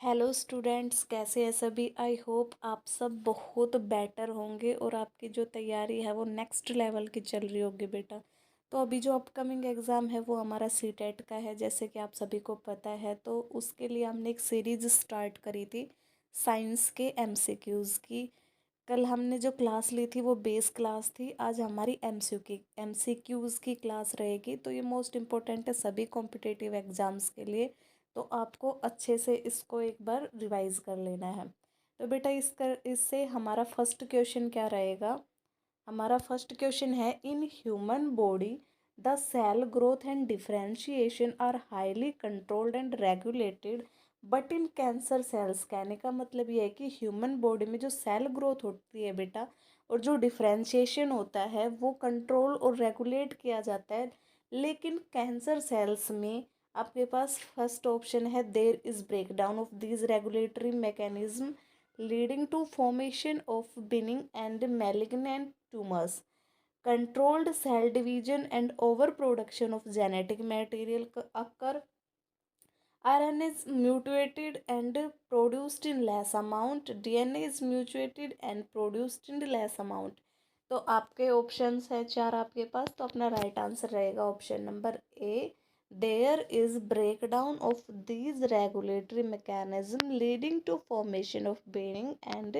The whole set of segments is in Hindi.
हेलो स्टूडेंट्स, कैसे हैं सभी। आई होप आप सब बहुत बेटर होंगे और आपकी जो तैयारी है वो नेक्स्ट लेवल की चल रही होगी बेटा। तो अभी जो अपकमिंग एग्ज़ाम है वो हमारा सीटेट का है, जैसे कि आप सभी को पता है। तो उसके लिए हमने एक सीरीज़ स्टार्ट करी थी साइंस के एमसीक्यूज़ की। कल हमने जो क्लास ली थी वो बेस क्लास थी। आज हमारी एमसीक्यूज़ की क्लास रहेगी। तो ये मोस्ट इम्पोर्टेंट है सभी कॉम्पिटिटिव एग्ज़ाम्स के लिए। तो आपको अच्छे से इसको एक बार रिवाइज कर लेना है। तो बेटा इससे हमारा फर्स्ट क्वेश्चन क्या रहेगा। हमारा फर्स्ट क्वेश्चन है, in human body the cell growth and differentiation are highly controlled and regulated but in cancer cells. कहने का मतलब ये है कि ह्यूमन बॉडी में जो सेल ग्रोथ होती है बेटा और जो डिफरेंशिएशन होता है वो कंट्रोल और रेगुलेट किया जाता है, लेकिन कैंसर सेल्स में आपके पास फर्स्ट ऑप्शन है, there is breakdown of these regulatory mechanism leading to formation of benign and malignant tumors, controlled cell division and overproduction of genetic material occur. RNA is mutated and produced in less amount, DNA is mutated and produced in less amount. तो आपके ऑप्शंस है चार आपके पास, तो अपना राइट आंसर रहेगा option number A, there is breakdown of these regulatory mechanism leading to formation of benign and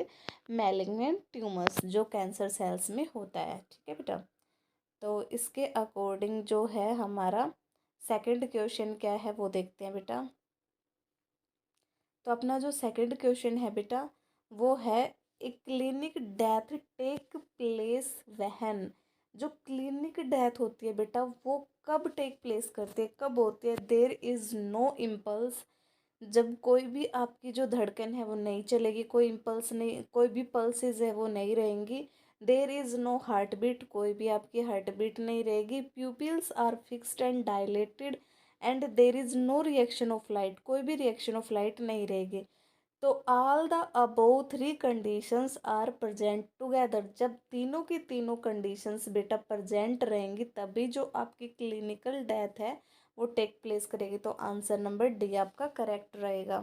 malignant tumours, जो कैंसर सेल्स में होता है। ठीक है बेटा। तो इसके अकॉर्डिंग जो है हमारा सेकंड क्वेश्चन क्या है वो देखते हैं बेटा। तो अपना जो सेकंड क्वेश्चन है बेटा वो है, ए क्लिनिक डेथ टेक प्लेस वहन। जो क्लिनिक डेथ होती है बेटा वो कब टेक प्लेस करती है, कब होती है। देयर इज़ नो इम्पल्स, जब कोई भी आपकी जो धड़कन है वो नहीं चलेगी, कोई इम्पल्स नहीं, कोई भी पल्सेस है वो नहीं रहेंगी। There is no heartbeat, कोई भी आपकी हार्ट बीट नहीं रहेगी। Pupils are fixed and dilated and there is no reaction of light, कोई भी रिएक्शन ऑफ लाइट नहीं रहेगी। तो all the above three conditions are present together, जब तीनों की तीनों कंडीशंस बेटा प्रेजेंट रहेंगी तभी जो आपकी क्लिनिकल डेथ है वो टेक प्लेस करेगी। तो आंसर नंबर डी आपका करेक्ट रहेगा।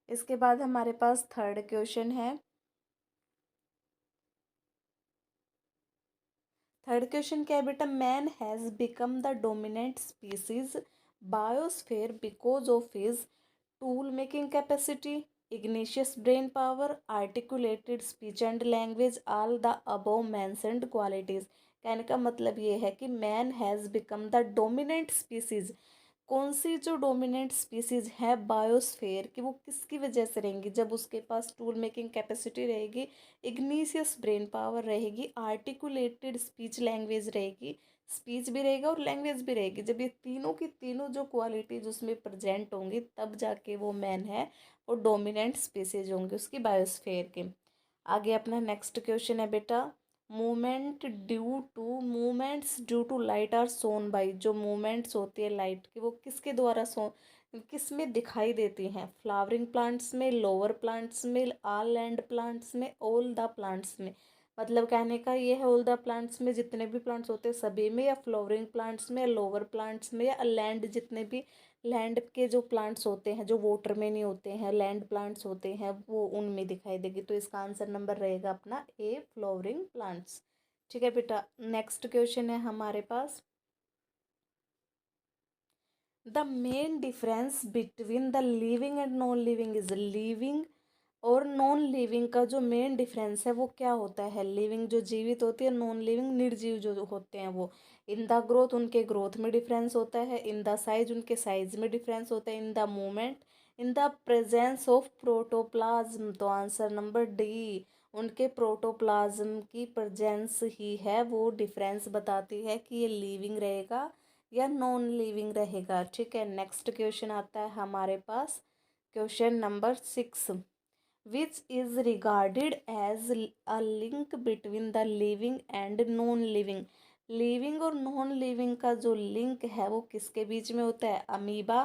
इसके बाद हमारे पास थर्ड क्वेश्चन है। थर्ड क्वेश्चन क्या है बेटा, man has become the dominant species biosphere because of his tool making capacity, igneous brain power, articulated speech and language, all the above mentioned qualities. कहने का मतलब ये है कि man has become the dominant species. कौन सी जो डोमिनेंट स्पीसीज है बायोस्फेयर की वो किसकी वजह से रहेंगी, जब उसके पास टूल मेकिंग कैपेसिटी रहेगी, इग्निशियस ब्रेन पावर रहेगी, आर्टिकुलेटेड स्पीच लैंग्वेज रहेगी, स्पीच भी रहेगा और लैंग्वेज भी रहेगी। जब ये तीनों की तीनों जो क्वालिटीज उसमें प्रेजेंट होंगी तब जाके वो मैन है वो डोमिनेंट स्पीसीज होंगी उसकी बायोस्फेयर के। आगे अपना नेक्स्ट क्वेश्चन है बेटा, movements due to light are shown by. जो मूवमेंट्स होती है लाइट की वो किसके द्वारा किस में दिखाई देती हैं, फ्लावरिंग प्लांट्स में, लोअर प्लांट्स में, ऑल लैंड प्लांट्स में, ऑल द प्लांट्स में। मतलब कहने का ये है ऑल द प्लांट्स में जितने भी प्लांट्स होते हैं सभी में, या फ्लावरिंग प्लांट्स में, लोअर प्लांट्स में, या लैंड जितने भी लैंड के जो प्लांट्स होते हैं जो वाटर में नहीं होते हैं, लैंड प्लांट्स होते हैं वो उनमें दिखाई देगी। तो इसका आंसर नंबर रहेगा अपना ए, फ्लावरिंग प्लांट्स। ठीक है बेटा। नेक्स्ट क्वेश्चन है हमारे पास, the main difference between the living and non living is. Living और नॉन लिविंग का जो मेन डिफरेंस है वो क्या होता है। लिविंग जो जीवित होती है, नॉन लिविंग निर्जीव जो होते हैं वो। इन द ग्रोथ उनके ग्रोथ में डिफरेंस होता है, इन द साइज उनके साइज में डिफरेंस होता है, in the movement, in the presence of protoplasm. तो आंसर नंबर डी, उनके प्रोटोप्लाज्म की प्रेजेंस ही है वो डिफरेंस बताती है कि ये लिविंग रहेगा या नॉन लिविंग रहेगा। ठीक है। नेक्स्ट क्वेश्चन आता है हमारे पास, question number 6, which is regarded as a link between the living and non living। Living और नॉन लिविंग का जो लिंक है वो किसके बीच में होता है, अमीबा,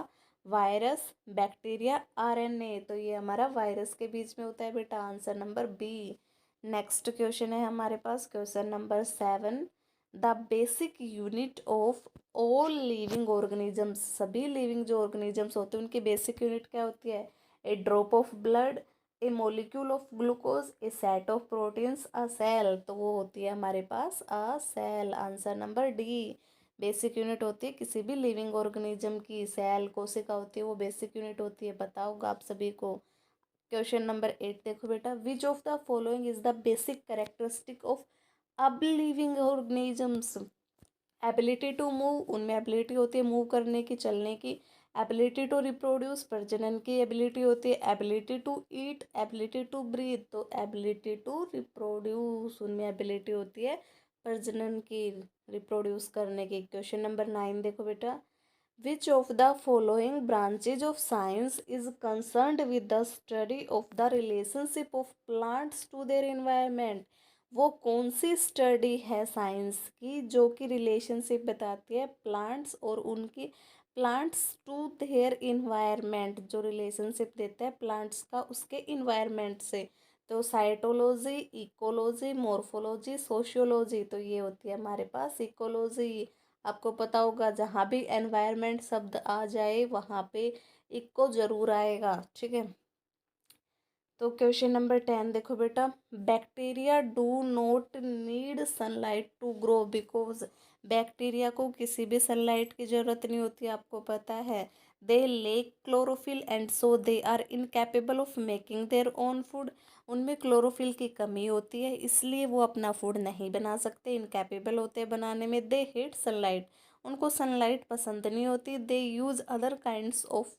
वायरस, बैक्टीरिया, आरएनए। तो ये हमारा वायरस के बीच में होता है बेटा, answer number B. Next question है हमारे पास, question number 7, the basic unit of all लिविंग ऑर्गेनिजम्स, सभी लिविंग जो ऑर्गेनिजम्स होते हैं उनकी बेसिक यूनिट क्या होती है? A drop of blood, a molecule of glucose, a set of proteins, a cell. तो वो होती है हमारे पास a cell. Answer number D. Basic unit होती है किसी भी लिविंग ऑर्गेनिज्म की, सेल कोशिका होती है, वो बेसिक यूनिट होती है। पता होगा आप सभी को। क्वेश्चन नंबर 8 देखो बेटा, which of the following is the basic characteristic of अब living organisms? Ability to move, उनमें एबिलिटी होती है मूव करने की, चलने की। एबिलिटी टू रिप्रोड्यूस, प्रजनन की एबिलिटी होती है। Ability to eat, ability to breathe, तो एबिलिटी टू रिप्रोड्यूस, उनमें एबिलिटी होती है प्रजनन की, रिप्रोड्यूस करने की। क्वेश्चन नंबर 9 देखो बेटा, which of the following branches of science is concerned with the study of the relationship of plants to their environment? वो कौन सी स्टडी है साइंस की जो कि रिलेशनशिप बताती है प्लांट्स और उनकी, प्लांट्स टू देयर इन्वायरमेंट, जो रिलेशनशिप देता है प्लांट्स का उसके इन्वायरमेंट से? तो साइटोलॉजी, इकोलॉजी, मॉर्फोलॉजी, सोशियोलॉजी। तो ये होती है हमारे पास इकोलॉजी। आपको पता होगा जहाँ भी एनवायरनमेंट शब्द आ जाए वहाँ पे इको जरूर आएगा, ठीक है। तो क्वेश्चन नंबर 10 देखो बेटा, bacteria do not need sunlight to grow because, bacteria को किसी भी सनलाइट की ज़रूरत नहीं होती, आपको पता है। They lack chlorophyll and so they are incapable of making their own food, उनमें क्लोरोफिल की कमी होती है इसलिए वो अपना फूड नहीं बना सकते, इनकैपेबल होते हैं बनाने में। दे हेट सनलाइट, उनको सनलाइट पसंद नहीं होती। They use other kinds of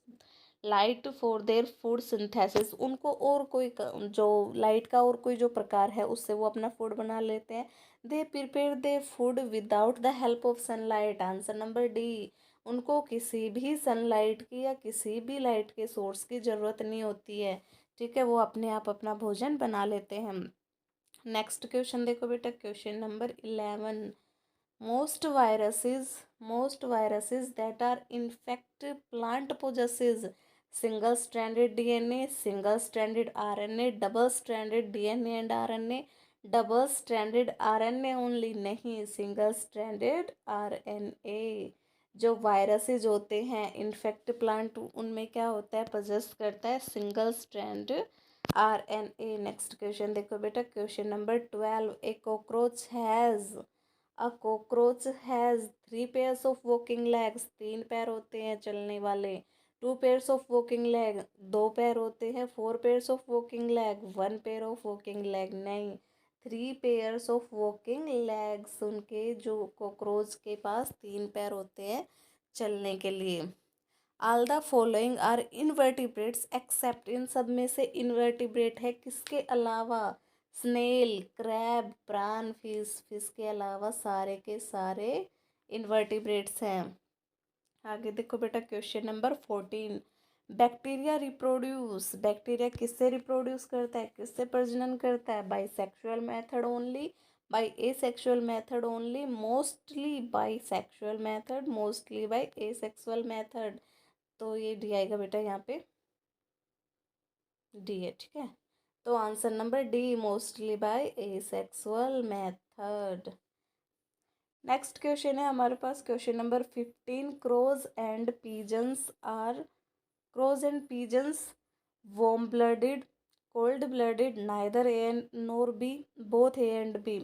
light for their food synthesis, उनको और कोई जो लाइट का और कोई जो प्रकार है उससे वो अपना फूड बना लेते हैं। They prepare their food without the help of sunlight. Answer number D, उनको किसी भी सनलाइट की या किसी भी लाइट के सोर्स की ज़रूरत नहीं होती है, ठीक है, वो अपने आप अपना भोजन बना लेते हैं। नेक्स्ट क्वेश्चन देखो बेटा, question number 11, most viruses most viruses that are infect plant possesses single stranded DNA, single stranded RNA, double stranded DNA and RNA, double stranded RNA only, नहीं, सिंगल स्ट्रैंडेड RNA। जो वायरसेस होते हैं इन्फेक्ट प्लांट उनमें क्या होता है, पजेस करता है single strand RNA। Next question देखो बेटा, question number 12, A cockroach has, a cockroach has 3 pairs of walking legs, 3 पैर होते हैं चलने वाले। 2 पेयर्स ऑफ वॉकिंग लेग, 2 पैर होते हैं। 4 pairs of walking leg, 1 pair of walking leg, नहीं, 3 पेयर्स ऑफ वॉकिंग लेग्स, उनके जो कॉकरोच के पास 3 पैर होते हैं चलने के लिए। All the following are invertebrates except, इन सब में से इनवर्टिब्रेट है किसके अलावा? Snail, crab, prawn fish, fish के अलावा सारे के सारे इनवर्टिब्रेट्स हैं। आगे देखो बेटा, question number 14, bacteria reproduce, bacteria किससे रिप्रोड्यूस करता है, किससे प्रजनन करता है? By sexual method only, by asexual method only, mostly by sexual method, mostly by asexual method. तो ये डी आएगा बेटा यहाँ पे, डी है, ठीक है। तो answer number D, mostly by asexual method. Next question है हमारे पास, question number 15, crows and pigeons are, crows and pigeons warm blooded, cold blooded, neither A and nor B, both A and B.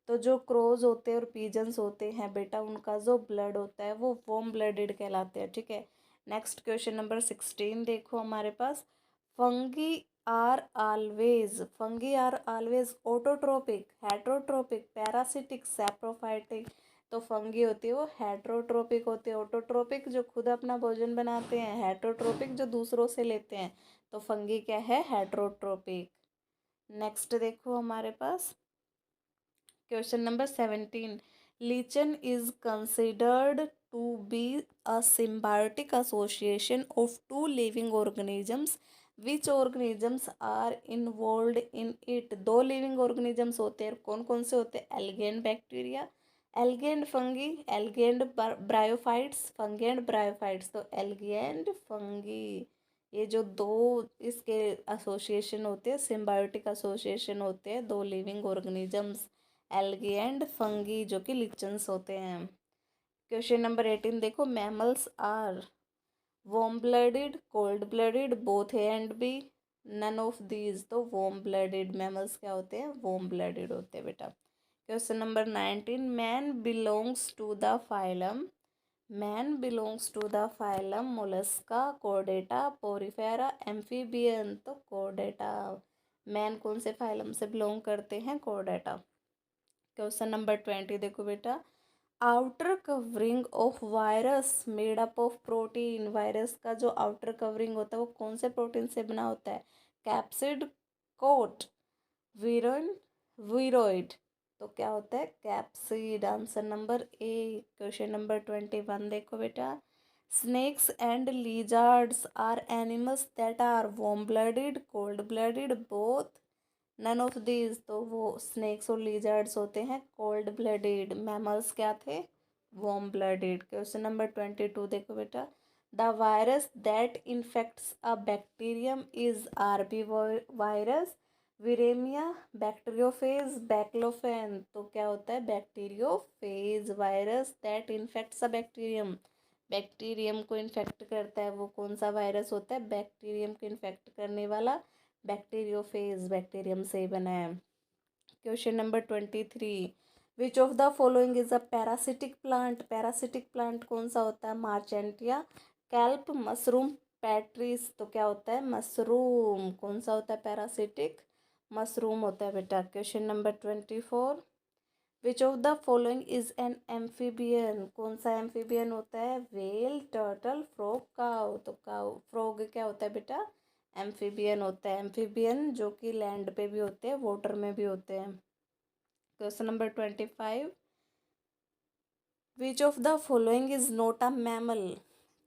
तो जो क्रोज होते हैं और पीजन्स होते हैं बेटा उनका जो ब्लड होता है वो वार्म ब्लडेड कहलाते हैं, ठीक है। नेक्स्ट क्वेश्चन नंबर 16 देखो हमारे पास, fungi fungi are always autotrophic, heterotrophic, parasitic, saprophytic. तो फंगी होती है वो हेट्रोट्रोपिक होते हैं, ऑटोट्रोपिक जो खुद अपना भोजन बनाते हैं, हेट्रोट्रोपिक जो दूसरों से लेते हैं। तो फंगी क्या है, हेट्रोट्रोपिक। नेक्स्ट देखो हमारे पास, question number 17, lichen is considered to be a symbiotic association of two living organisms, which organisms are involved in it? 2 living organisms होते हैं, कौन कौन से होते हैं? Algae and bacteria, algae and fungi, algae and bryophytes, fungi and bryophytes. तो एल्गी एंड फंगी, ये जो दो इसके एसोसिएशन होते हैं, सिम्बायोटिक एसोसिएशन होते हैं 2 living organisms, algae and fungi जो कि लिचन्स होते हैं। क्वेश्चन नंबर 18 देखो, mammals are warm blooded, cold blooded, both A and B, none of these. तो वार्म ब्लडेड मैमल्स क्या होते हैं, वार्म ब्लडेड होते हैं बेटा। Question number 19, man belongs to the phylum, man belongs to the phylum Mollusca, Chordata, Porifera, amphibian. तो कोर्डेटा, मैन कौन से फाइलम से बिलोंग करते हैं, कोर्डेटा। क्वेश्चन नंबर 20 देखो बेटा, outer covering of virus made up of protein, virus का जो आउटर कवरिंग होता है वो कौन से प्रोटीन से बना होता है, कैप्सिड, कोट, वीरोन, वीरोइड। तो क्या होता है, capsid. Answer number A. Question number 21 देखो बेटा, snakes and lizards are animals that are warm blooded, cold blooded, both, none of these. तो वो स्नेक्स और लीजर्ड्स होते हैं कोल्ड ब्लडेड, मैमल्स क्या थे, वार्म ब्लडेड। क्वेश्चन नंबर 22 देखो बेटा, the virus that infects a bacterium is RB virus, viremia, bacteriophage, baclofen. तो क्या होता है, bacteriophage. Virus that infects a bacterium, bacterium को इन्फेक्ट करता है वो कौन सा वायरस होता है, बैक्टीरियम को इन्फेक्ट करने वाला बैक्टीरियोफेज, बैक्टीरियम से ही बना है। Question number 23, which of the following is a parasitic plant, parasitic plant कौन सा होता है, मार्चेंटिया, कैल्प, मशरूम, पैट्रिस। तो क्या होता है, मशरूम। कौन सा होता है पैरासिटिक, मशरूम होता है बेटा। Question number 24, which of the following is an amphibian, कौन सा एम्फीबियन होता है, वेल, टर्टल, फ्रॉग, काउ। तो काउ, फ्रॉग क्या होता है बेटा, एम्फीबियन होता है। एम्फीबियन जो कि लैंड पे भी होते हैं, वाटर में भी होते हैं। Question number 25, which of the following is not a mammal,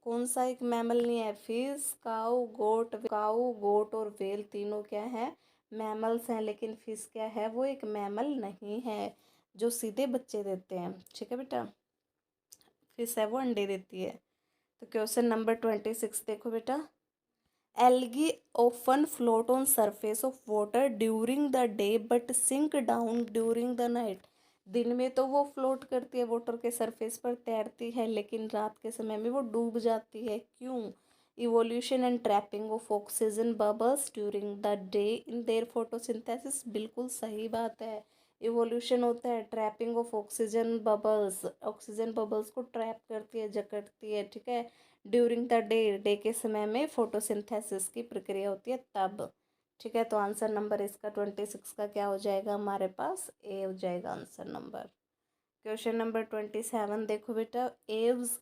कौन सा एक मैमल नहीं है, फिश, काऊ गोट और वेल तीनों क्या है, मैमल्स हैं, लेकिन फिश क्या है, वो एक मैमल नहीं है जो सीधे बच्चे देते हैं। ठीक है बेटा, फिश है वो अंडे देती है। तो क्वेश्चन नंबर 26 देखो बेटा, algae often float on surface of water during the day but sink down during the night। दिन में तो वो फ्लोट करती है, वाटर के सरफेस पर तैरती है, लेकिन रात के समय में वो डूब जाती है, क्यों, evolution and trapping of oxygen bubbles during the day in their photosynthesis. बिल्कुल सही बात है, इवोल्यूशन होता है, trapping of oxygen bubbles, oxygen bubbles को ट्रैप करती है, जकड़ती है। ठीक है, ड्यूरिंग द डे, डे के समय में फोटोसिंथेसिस की प्रक्रिया होती है तब। ठीक है, तो आंसर नंबर इसका 26 का क्या हो जाएगा हमारे पास, ए हो जाएगा आंसर नंबर। क्वेश्चन नंबर 27 देखो बेटा, aves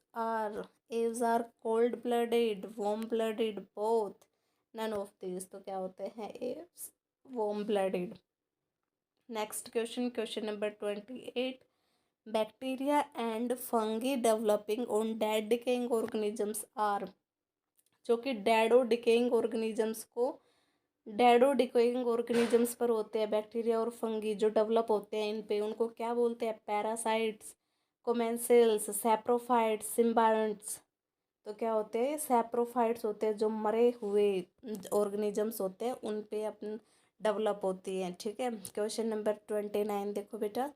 are cold blooded, warm blooded, both, none of this. तो क्या होते हैं aves, warm blooded. Next question, question number 28, bacteria and fungi developing on dead decaying organisms are, जो कि डैडो डिकेइंग ऑर्गेनिजम्स पर होते हैं, बैक्टीरिया और फंगी जो डेवलप होते हैं इन पे, उनको क्या बोलते हैं, पैरासाइट्स, कोमेंसिल्स, सैप्रोफाइट्स, सिम्बायोंट्स। तो क्या होते हैं, सैप्रोफाइट्स होते हैं, जो मरे हुए ऑर्गेनिजम्स होते हैं उन पे अपन डेवलप होती हैं। ठीक है, क्वेश्चन नंबर 29 देखो बेटा,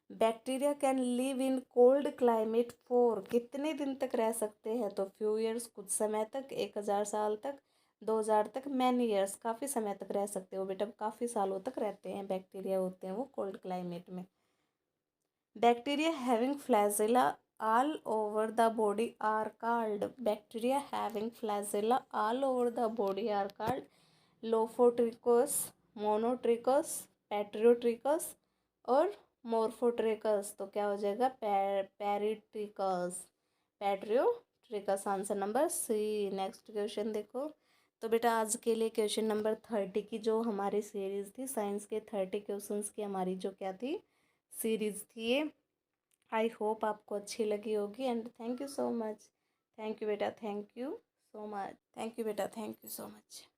bacteria can live in cold climate for, कितने दिन तक रह सकते हैं, तो फ्यू ईयर्स, कुछ समय तक, 1000 साल तक, 2000 तक, मैनी ईयर्स, काफ़ी समय तक रह सकते हो बेटा, काफ़ी सालों तक रहते हैं बैक्टीरिया होते हैं वो कोल्ड क्लाइमेट में। Bacteria having flagella all over the body are called, bacteria having flagella all over the body are called lophotrichous, monotrichous, peritrichous और मोर्फोट्रिकस। तो क्या हो जाएगा, peritrichous, peritrichous. Answer number C. Next question देखो, तो बेटा आज के लिए क्वेश्चन नंबर 30 की जो हमारी सीरीज़ थी, साइंस के 30 क्वेश्चंस की हमारी जो क्या थी, सीरीज़ थी ये। आई होप आपको अच्छी लगी होगी and thank you so much. Thank you बेटा, thank you so much, thank you बेटा, थैंक यू सो मच।